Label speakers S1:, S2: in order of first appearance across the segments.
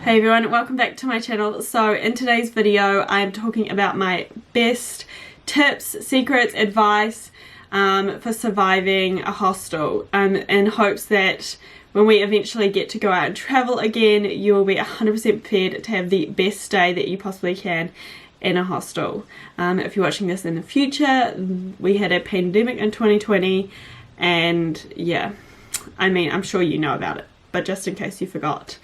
S1: Hey everyone, welcome back to my channel. So in today's video I'm talking about my best tips, secrets, advice for surviving a hostel, in hopes that when we eventually get to go out and travel again, you will be 100% prepared to have the best stay that you possibly can in a hostel. If you're watching this in the future, we had a pandemic in 2020 and yeah, I mean, I'm sure you know about it, but just in case you forgot.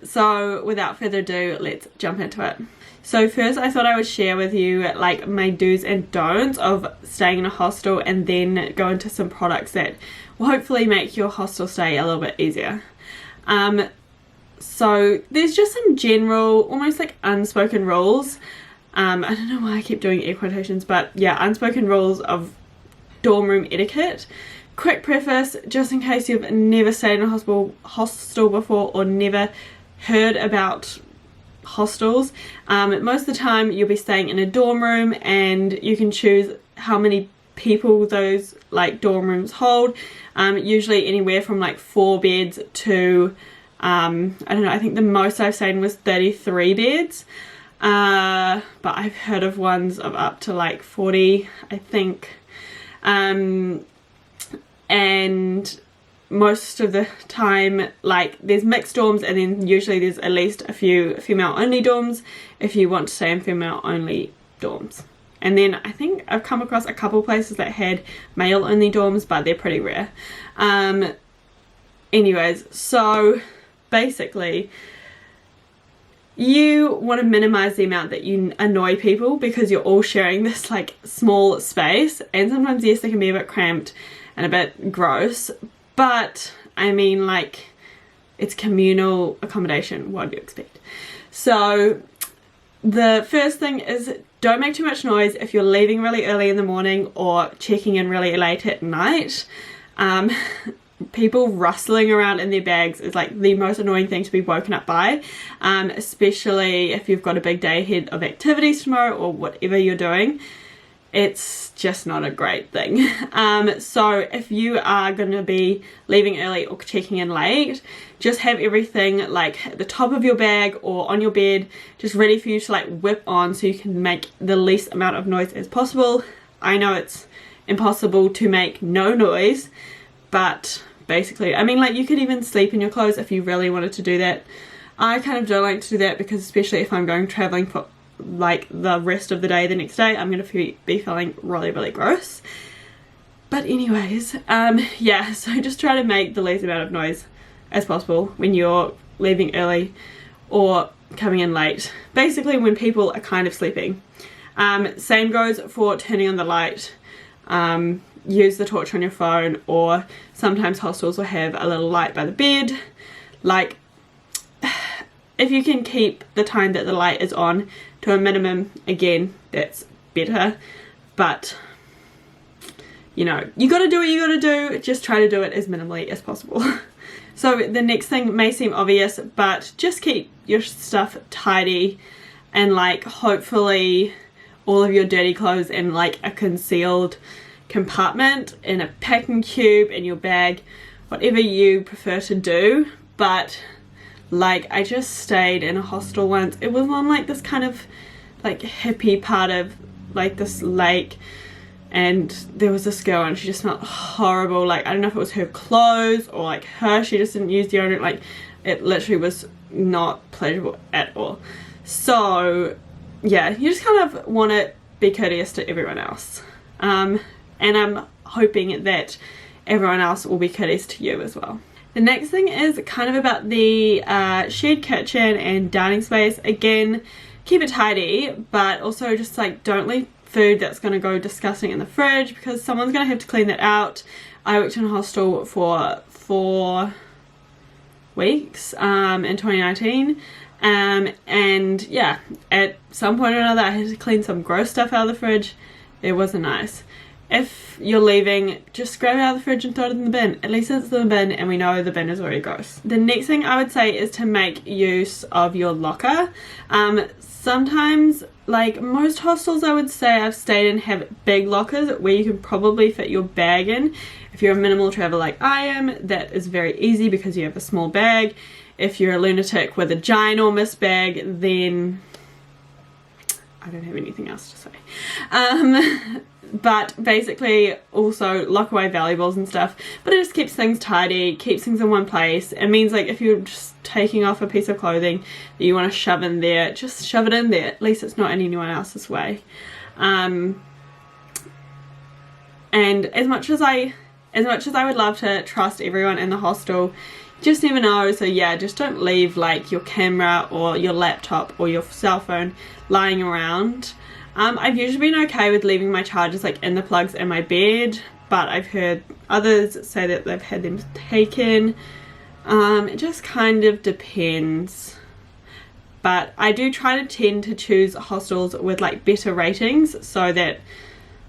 S1: So without further ado, let's jump into it. So first I thought I would share with you like my do's and don'ts of staying in a hostel, and then go into some products that will hopefully make your hostel stay a little bit easier. So there's just some general, almost like unspoken rules. I don't know why I keep doing air quotations, but yeah, unspoken rules of dorm room etiquette. Quick preface, just in case you've never stayed in a hostel before or never heard about hostels, most of the time you'll be staying in a dorm room and you can choose how many people those like dorm rooms hold, usually anywhere from like 4 beds to I don't know, I think the most I've stayed in was 33 beds, but I've heard of ones of up to like 40, I think. And most of the time like there's mixed dorms, and then usually there's at least a few female only dorms if you want to stay in female only dorms. And then I think I've come across a couple places that had male only dorms, but they're pretty rare. Anyways, so basically you want to minimize the amount that you annoy people, because you're all sharing this like small space, and sometimes yes, they can be a bit cramped and a bit gross, but I mean, like, it's communal accommodation, what do you expect? So the first thing is, don't make too much noise if you're leaving really early in the morning or checking in really late at night. People rustling around in their bags is like the most annoying thing to be woken up by, especially if you've got a big day ahead of activities tomorrow or whatever you're doing. It's just not a great thing. So if you are going to be leaving early or checking in late, just have everything like at the top of your bag or on your bed, just ready for you to like whip on, so you can make the least amount of noise as possible. I know it's impossible to make no noise, but basically, I mean, like, you could even sleep in your clothes if you really wanted to do that. I kind of don't like to do that, because especially if I'm going traveling for like the rest of the day, the next day I'm going to be feeling really gross. But anyways, yeah, so just try to make the least amount of noise as possible when you're leaving early or coming in late, basically when people are kind of sleeping. Same goes for turning on the light. Use the torch on your phone, or sometimes hostels will have a little light by the bed. Like, if you can keep the time that the light is on to a minimum, again, that's better. But you know, you gotta do what you gotta do, just try to do it as minimally as possible. So the next thing may seem obvious, but just keep your stuff tidy, and like hopefully all of your dirty clothes in like a concealed compartment in a packing cube in your bag, whatever you prefer to do. But like, I just stayed in a hostel once. It was on like this kind of like hippie part of like this lake, and there was this girl and she just smelled horrible. Like, I don't know if it was her clothes or like her, she just didn't use deodorant. Like, it literally was not pleasurable at all. So yeah, you just kind of want to be courteous to everyone else, and I'm hoping that everyone else will be courteous to you as well. The next thing is kind of about the shared kitchen and dining space. Again, keep it tidy, but also just like don't leave food that's going to go disgusting in the fridge, because someone's going to have to clean that out. I worked in a hostel for 4 weeks in 2019, and yeah, at some point or another I had to clean some gross stuff out of the fridge. It wasn't nice. If you're leaving, just grab it out of the fridge and throw it in the bin. At least it's in the bin and we know the bin is already gross. The next thing I would say is to make use of your locker. Sometimes, like most hostels I would say I've stayed in, have big lockers where you can probably fit your bag in. If you're a minimal traveler like I am, that is very easy because you have a small bag if you're a lunatic with a ginormous bag, then I don't have anything else to say. But basically also lock away valuables and stuff, but it just keeps things tidy, keeps things in one place. It means like if you're just taking off a piece of clothing that you want to shove in there, just shove it in there. At least it's not in anyone else's way. And as much as I would love to trust everyone in the hostel, you just never know. So yeah, just don't leave like your camera or your laptop or your cell phone lying around. I've usually been okay with leaving my chargers like in the plugs in my bed, but I've heard others say that they've had them taken. It just kind of depends. But I do try to tend to choose hostels with like better ratings so that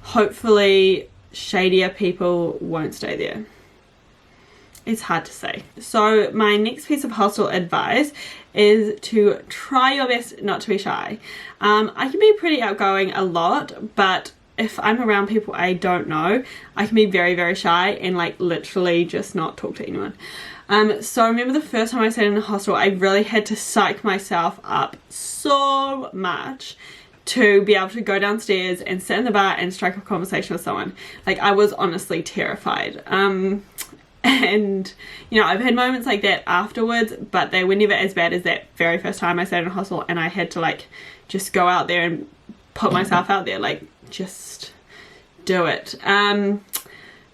S1: hopefully shadier people won't stay there. It's hard to say. So my next piece of hostel advice is to try your best not to be shy. I can be pretty outgoing a lot, but if I'm around people I don't know, I can be very, very shy and like literally just not talk to anyone. So I remember the first time I stayed in a hostel, I really had to psych myself up so much to be able to go downstairs and sit in the bar and strike up a conversation with someone. Like I was honestly terrified. And you know, I've had moments like that afterwards, but they were never as bad as that very first time I stayed in a hostel and I had to like just go out there and put myself out there, like just do it.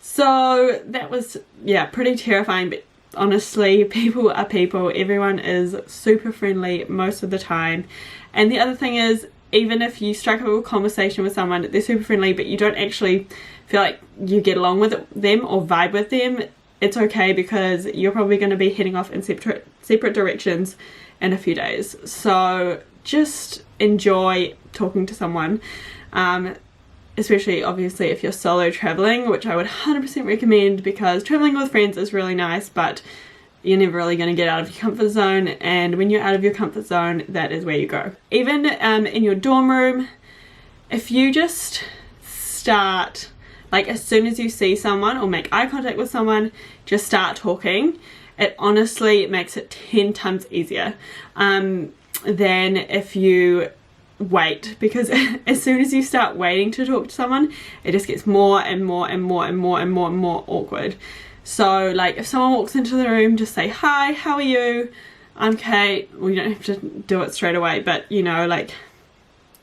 S1: So that was, yeah, pretty terrifying, but honestly, people are people. Everyone is super friendly most of the time. And the other thing is, even if you strike up a conversation with someone, they're super friendly, but you don't actually feel like you get along with them or vibe with them, it's okay, because you're probably going to be heading off in separate directions in a few days. So just enjoy talking to someone, especially obviously if you're solo traveling, which I would 100% recommend, because traveling with friends is really nice, but you're never really going to get out of your comfort zone, and when you're out of your comfort zone, that is where you go. Even in your dorm room, if you just start, like as soon as you see someone or make eye contact with someone, just start talking. It honestly makes it 10 times easier than if you wait, because as soon as you start waiting to talk to someone, it just gets more and more and more and more and more and more awkward. So like if someone walks into the room, just say, "Hi, how are you? I'm Kate." Well, you don't have to do it straight away, but you know, like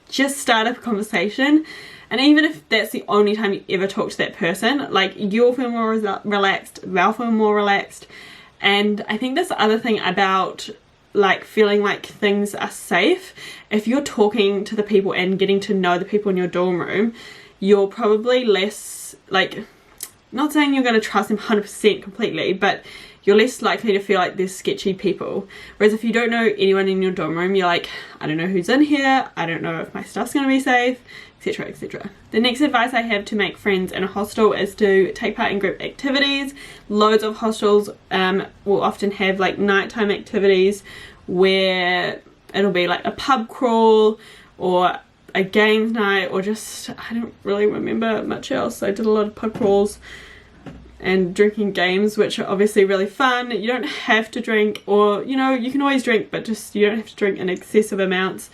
S1: just start up a conversation. And even if that's the only time you ever talk to that person, like you'll feel more relaxed, they'll feel more relaxed. And I think that's the other thing about like feeling like things are safe. If you're talking to the people and getting to know the people in your dorm room, you're probably less, like, not saying you're going to trust them 100% completely, but you're less likely to feel like there's sketchy people. Whereas if you don't know anyone in your dorm room, you're like, I don't know who's in here, I don't know if my stuff's going to be safe, etc, etc. The next advice I have to make friends in a hostel is to take part in group activities. Loads of hostels will often have like nighttime activities where it'll be like a pub crawl or a games night, or just, I don't really remember much else. I did a lot of pub crawls and drinking games, which are obviously really fun. You don't have to drink, or you know, you can always drink, but just you don't have to drink in excessive amounts.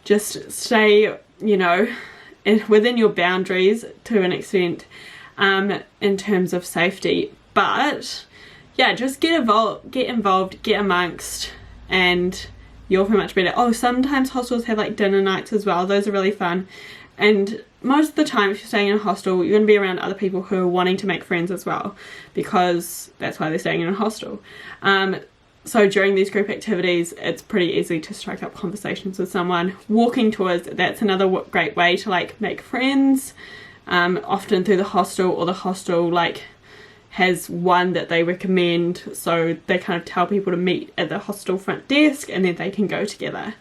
S1: Just stay, you know, within your boundaries to an extent in terms of safety. But yeah, just get involved, get amongst, and you'll feel much better. Oh, sometimes hostels have like dinner nights as well. Those are really fun. And most of the time, if you're staying in a hostel, you're going to be around other people who are wanting to make friends as well, because that's why they're staying in a hostel. So during these group activities, it's pretty easy to strike up conversations with someone. Walking tours, that's another great way to like make friends, often through the hostel, or the hostel like has one that they recommend, so they kind of tell people to meet at the hostel front desk and then they can go together.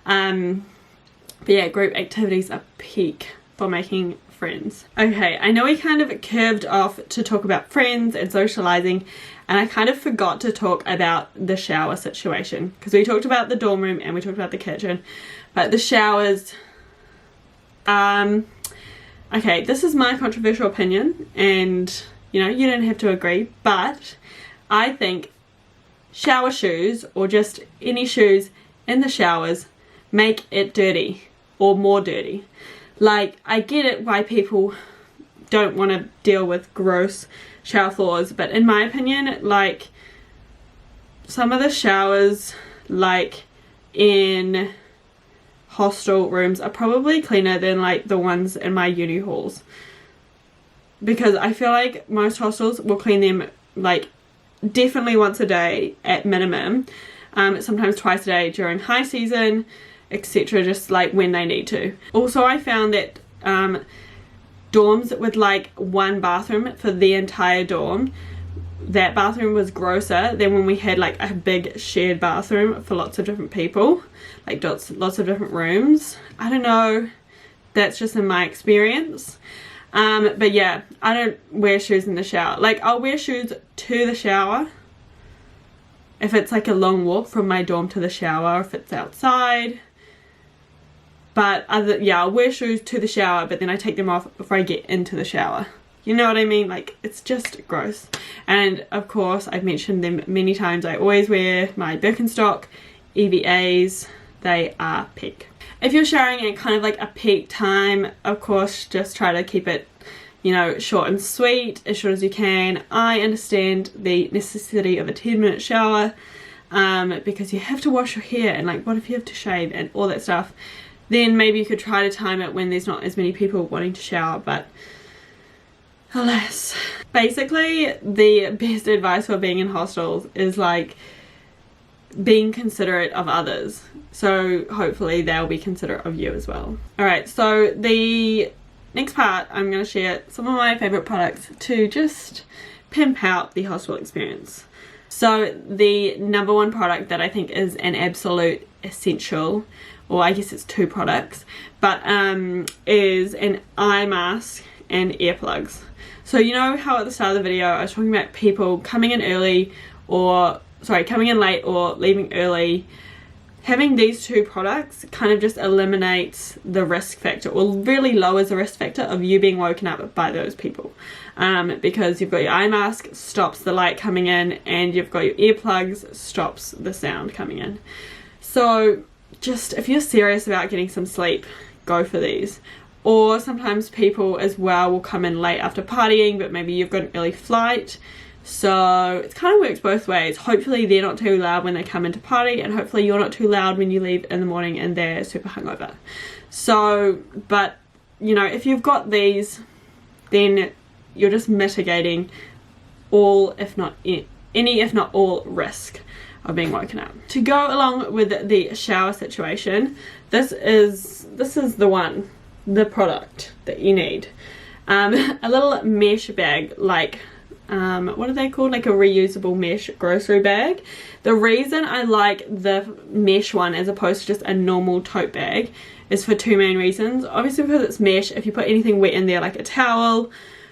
S1: But yeah, group activities are peak for making friends. Okay, I know we kind of curved off to talk about friends and socializing, and I kind of forgot to talk about the shower situation, because we talked about the dorm room and we talked about the kitchen, but the showers, okay, this is my controversial opinion, and you know, you don't have to agree, but I think shower shoes or just any shoes in the showers make it dirty or more dirty. Like, I get it why people don't want to deal with gross shower floors, but in my opinion, like, some of the showers like in hostel rooms are probably cleaner than like the ones in my uni halls, because I feel like most hostels will clean them like definitely once a day at minimum, sometimes twice a day during high season, etc., just like when they need to. Also, I found that dorms with like one bathroom for the entire dorm, that bathroom was grosser than when we had like a big shared bathroom for lots of different people, like lots of different rooms. I don't know, that's just in my experience. But yeah, I don't wear shoes in the shower. Like, I'll wear shoes to the shower if it's like a long walk from my dorm to the shower, if it's outside. But I'll wear shoes to the shower, but then I take them off before I get into the shower. You know what I mean? Like, it's just gross. And of course, I've mentioned them many times, I always wear my Birkenstock EVAs. They are peak. If you're showering at kind of like a peak time, of course, just try to keep it, you know, short and sweet, as short as you can. I understand the necessity of a 10-minute shower, because you have to wash your hair, and like, what if you have to shave and all that stuff? Then maybe you could try to time it when there's not as many people wanting to shower, but alas. Basically, the best advice for being in hostels is like being considerate of others, so hopefully they'll be considerate of you as well. Alright, so the next part, I'm going to share some of my favourite products to just pimp out the hostel experience. So the number one product that I think is an absolute essential, or I guess it's two products, but is an eye mask and earplugs. So you know how at the start of the video I was talking about people coming in late or leaving early. Having these two products kind of just eliminates the risk factor, or really lowers the risk factor of you being woken up by those people, because you've got your eye mask, stops the light coming in, and you've got your earplugs, stops the sound coming in. So just, if you're serious about getting some sleep, go for these. Or sometimes people as well will come in late after partying, but maybe you've got an early flight, so it kind of works both ways. Hopefully they're not too loud when they come in to party, and hopefully you're not too loud when you leave in the morning and they're super hungover. So, but you know, if you've got these, then you're just mitigating all, if not any, if not all, risk of being woken up. To go along with the shower situation, this is the product that you need. A little mesh bag, like what are they called, like a reusable mesh grocery bag. The reason I like the mesh one as opposed to just a normal tote bag is for two main reasons. Obviously because it's mesh, if you put anything wet in there like a towel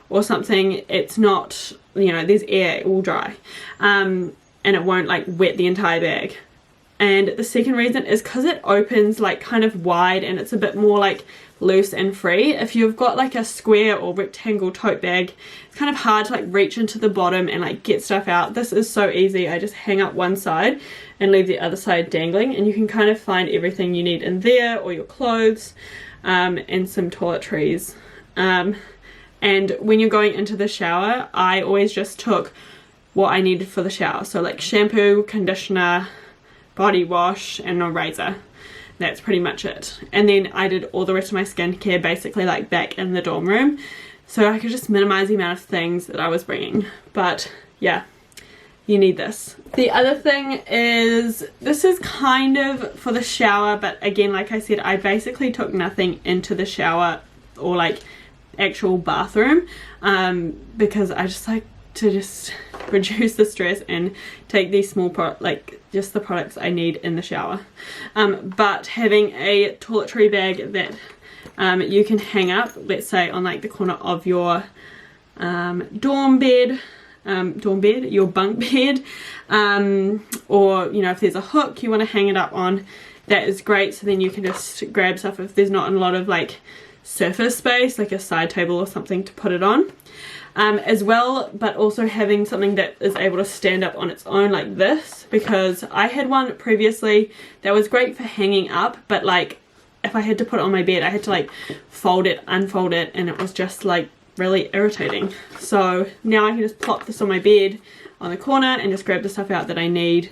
S1: or something, it's not, you know, there's air, it will dry, and it won't like wet the entire bag. And the second reason is because it opens like kind of wide and it's a bit more like loose and free. If you've got like a square or rectangle tote bag, it's kind of hard to like reach into the bottom and like get stuff out. This is so easy. I just hang up one side and leave the other side dangling, and you can kind of find everything you need in there, or your clothes, and some toiletries. And when you're going into the shower, I always just took what I needed for the shower. So like shampoo, conditioner, body wash, and a razor. That's pretty much it. And then I did all the rest of my skincare basically like back in the dorm room, so I could just minimize the amount of things that I was bringing. But yeah, you need this. The other thing is, this is kind of for the shower, but again, like I said, I basically took nothing into the shower or like actual bathroom, because I just like to just reduce the stress and take these small just the products I need in the shower. But having a toiletry bag that you can hang up, let's say on like the corner of your dorm bed, your bunk bed, or you know, if there's a hook you want to hang it up on, that is great. So then you can just grab stuff if there's not a lot of like surface space, like a side table or something to put it on. as well, but also having something that is able to stand up on its own like this, because I had one previously that was great for hanging up, but like if I had to put it on my bed I had to like fold it, unfold it, and it was just like really irritating. So now I can just plop this on my bed on the corner and just grab the stuff out that I need,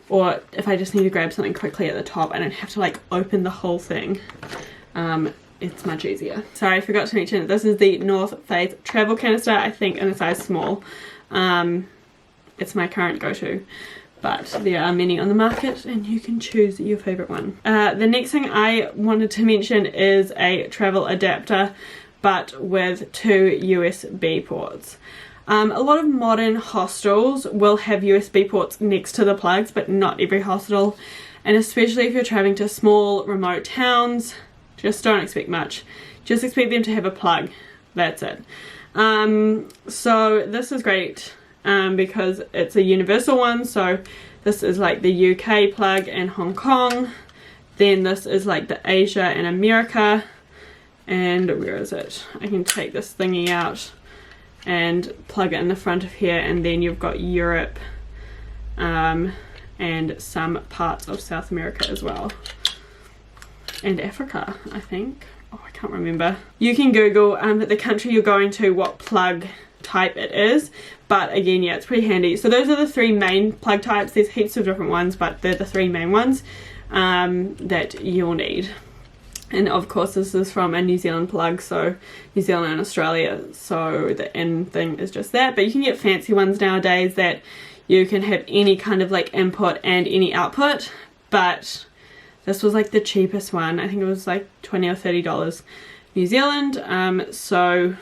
S1: or if I just need to grab something quickly at the top I don't have to like open the whole thing. It's much easier. Sorry, I forgot to mention this is the North Face travel canister, I think in a size small. It's my current go-to, but there are many on the market and you can choose your favorite one. The next thing I wanted to mention is a travel adapter, but with 2 USB ports. A lot of modern hostels will have USB ports next to the plugs, but not every hostel, and especially if you're traveling to small remote towns, just don't expect much. Just expect them to have a plug. That's it. So this is great because it's a universal one. So this is like the UK plug and Hong Kong. Then this is like the Asia and America. And where is it? I can take this thingy out and plug it in the front of here. And then you've got Europe and some parts of South America as well. And Africa, I think. Oh, I can't remember. You can Google the country you're going to, what plug type it is, but again, yeah, it's pretty handy. So those are the 3 main plug types. There's heaps of different ones, but they're the 3 main ones that you'll need. And of course this is from a New Zealand plug, so New Zealand and Australia, so the in thing is just that. But you can get fancy ones nowadays that you can have any kind of like input and any output, but this was like the cheapest one. I think it was like $20 or $30 New Zealand. So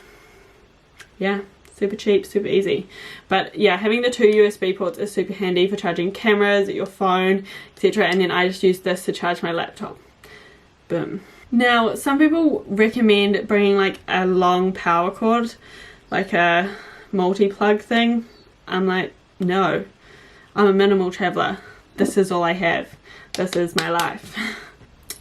S1: yeah, super cheap, super easy. But yeah, having the 2 USB ports is super handy for charging cameras, your phone, etc. And then I just use this to charge my laptop. Boom. Now, some people recommend bringing like a long power cord, like a multi-plug thing. I'm like, no, I'm a minimal traveler. This is all I have. This is my life.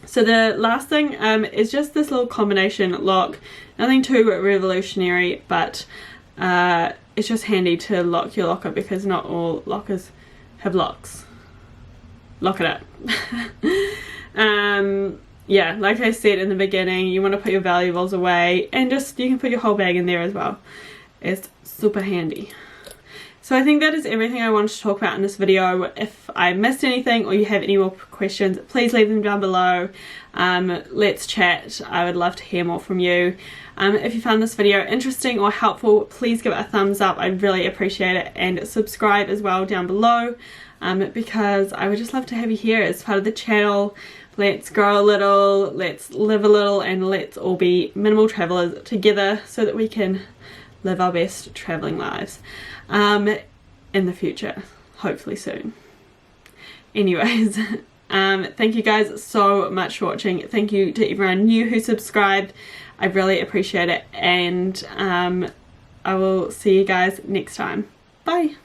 S1: So the last thing is just this little combination lock. Nothing too revolutionary, but it's just handy to lock your locker because not all lockers have locks. Lock it up. Yeah, like I said in the beginning, you want to put your valuables away, and just you can put your whole bag in there as well. It's super handy. So I think that is everything I wanted to talk about in this video. If I missed anything or you have any more questions, please leave them down below. Let's chat. I would love to hear more from you. If you found this video interesting or helpful, please give it a thumbs up. I'd really appreciate it, and subscribe as well down below because I would just love to have you here as part of the channel. Let's grow a little, let's live a little, and let's all be minimal travelers together so that we can live our best traveling lives in the future, hopefully soon. Anyways, thank you guys so much for watching. Thank you to everyone new who subscribed. I really appreciate it, and I will see you guys next time. Bye.